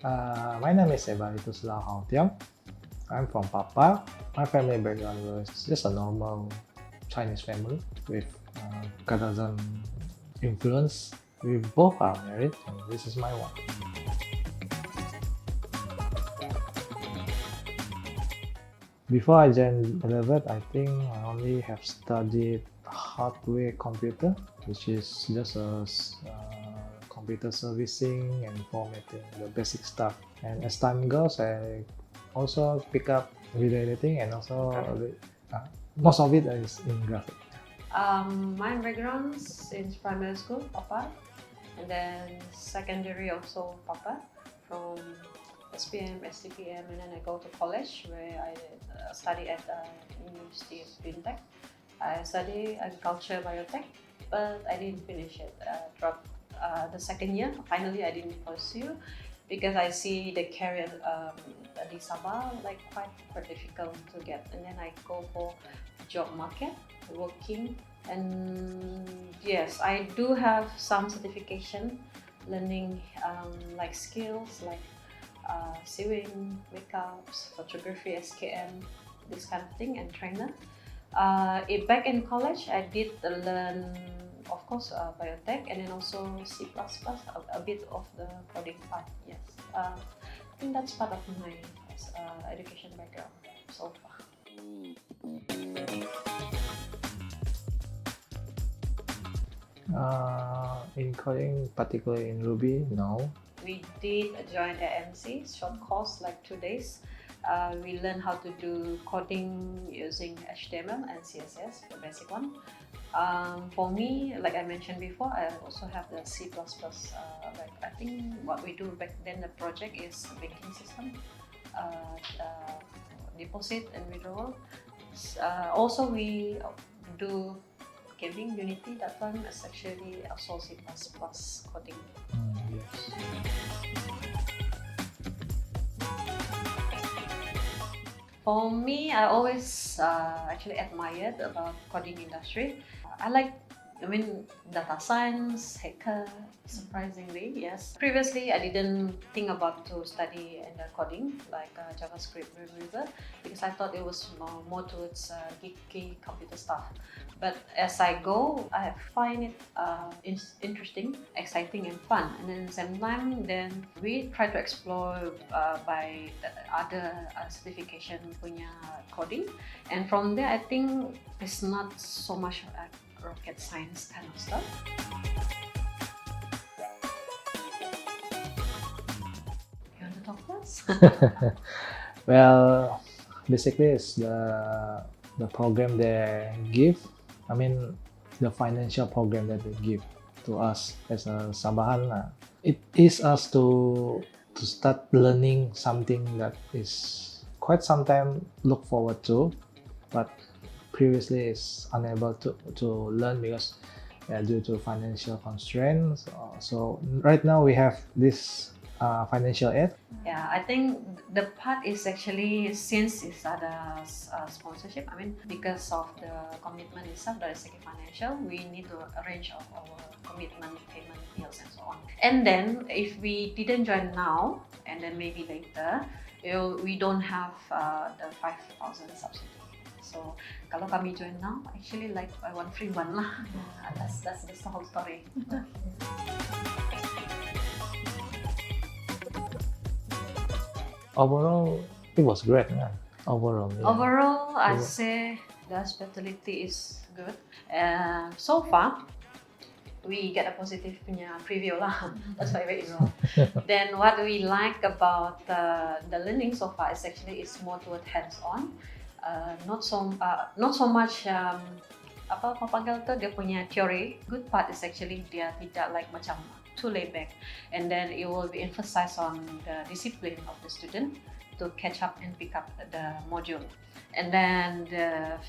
My name is Eva and I'm from Papua. My family background was just a normal Chinese family with Kazakh influence. We both are married, and this is my wife. Before I joined Eleven, I think I only have studied hardware computer, which is just computer servicing and formatting, the basic stuff. And as time goes, I also pick up video editing and also most of it is in graphic. My background since primary school, Papa, and then secondary also Papa from SPM, STPM, and then I go to college where I study at the University of Fintech. I study agriculture biotech, but I didn't finish it. Dropped the second year. Finally, I didn't pursue because I see the career di Sabah like quite difficult to get, and then I go for job market working. And yes, I do have some certification learning like skills like sewing, makeups, photography, SKM, this kind of thing, and trainer. Back in college, I did learn, of course, biotech and then also C++, a bit of the coding part. Yes, I think that's part of my education background so far. In coding, particularly in Ruby, no. We did join AMC, short course like 2 days. We learned how to do coding using HTML and CSS, the basic one. For me, like I mentioned before, I also have the C++. Like I think what we do back then, the project is banking system, deposit and withdrawal. Also, we do gaming Unity. That one is actually also C++ coding. Yes. For me, I always actually admired about coding industry. I like, data science, hacker, surprisingly, yes. Previously, I didn't think about to study in the coding, like JavaScript reviewer, because I thought it was more towards geeky computer stuff. But as I go, I find it interesting, exciting, and fun. And then at the same time, then we try to explore by the other certification punya coding. And from there, I think it's not so much rocket science kind of stuff. You want to talk first? Well, basically it's the program they give. The financial program that they give to us as a Sabahan. It is us to start learning something that is quite some time look forward to, but previously is unable to learn because due to financial constraints. So right now we have this financial aid. Yeah, I think the part is actually since it's ada sponsorship. Because of the commitment itself dari segi financial, we need to arrange our commitment, payment deals, and so on. And then if we didn't join now, and then maybe later, we don't have the 5,000 subsidy. So kalau kami join now, actually like I want free one lah. That's the whole story. Overall, it was great. Yeah. Overall, I'd say the hospitality is good. So far, we get a positive punya preview lah. That's why we enroll. Then what we like about the learning so far is actually it's more toward hands-on. Not so much apa panggil tu dia punya theory. Good part is actually dia tidak like macam too laid back, and then it will be emphasized on the discipline of the student to catch up and pick up the module. And then the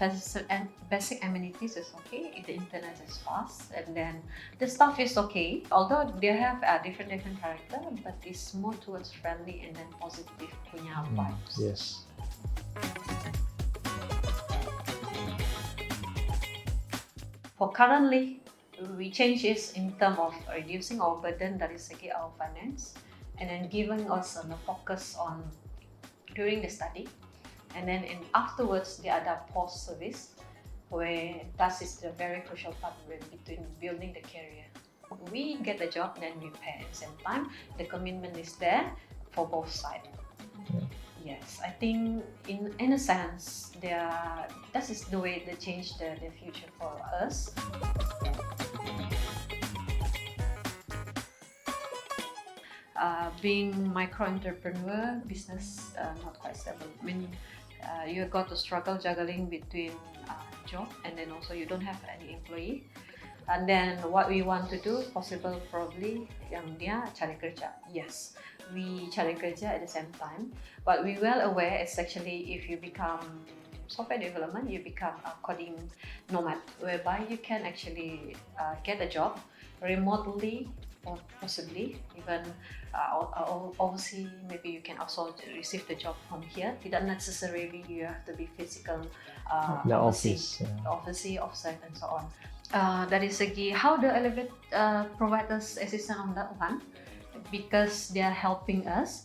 basic amenities is okay, the internet is fast, and then the staff is okay. Although they have a different character, but it's more towards friendly and then positive punya vibes. Yes. For currently, we change is in terms of reducing our burden dari segi our finance, and then giving us a focus on during the study, and then afterwards the other post service, where that is the very crucial part between building the career. We get the job, then we pay at the same time. The commitment is there for both sides. Yes, I think in a sense, that is the way they change the future for us. Being micro-entrepreneur, business not quite stable. I mean, you got to struggle juggling between job, and then also you don't have any employee. And then what we want to do, possible probably yang dia cari kerja. Yes, we cari kerja at the same time, but we well aware it's actually if you become software development, you become a coding nomad, whereby you can actually get a job remotely or possibly even overseas. Maybe you can also receive the job from here. Tidak necessarily you have to be physical The overseas, office, offsite, and so on. Dari segi how the Elevate provide us assistance on that one, because they are helping us,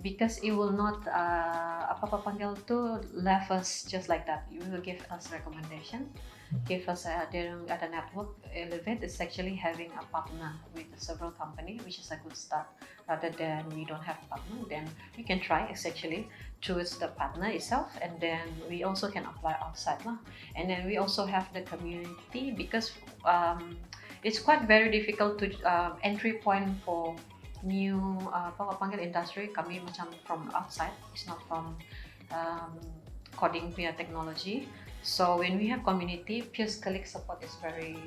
because it will not apa-apa panggil tu left us just like that. You will give us recommendation, give us ada network. Elevate is actually having a partner with several company, which is a good start. Rather than we don't have partner, then we can try is actually choose the partner itself, and then we also can apply outside lah. And then we also have the community, because it's quite very difficult to entry point for new apa panggil industry. Kami macam from outside, it's not from coding punya technology. So when we have community, peers colleague support is very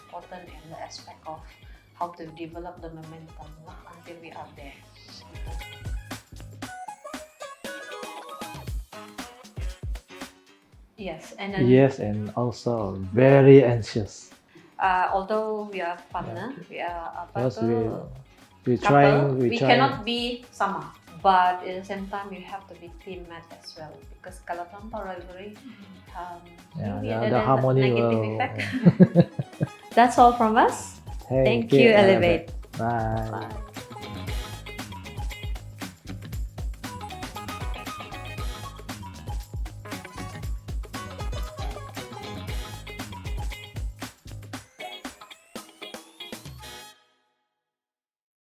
important in the aspect of how to develop the momentum until we are there. Yes, and then and also very anxious. although we are partner, we are Because couple, we trying, we cannot be sama, but at the same time you have to be teammate as well, because kalau tanpa rivalry, the harmony negative will. effect. That's all from us. Thank you, Elevate. Bye. Bye.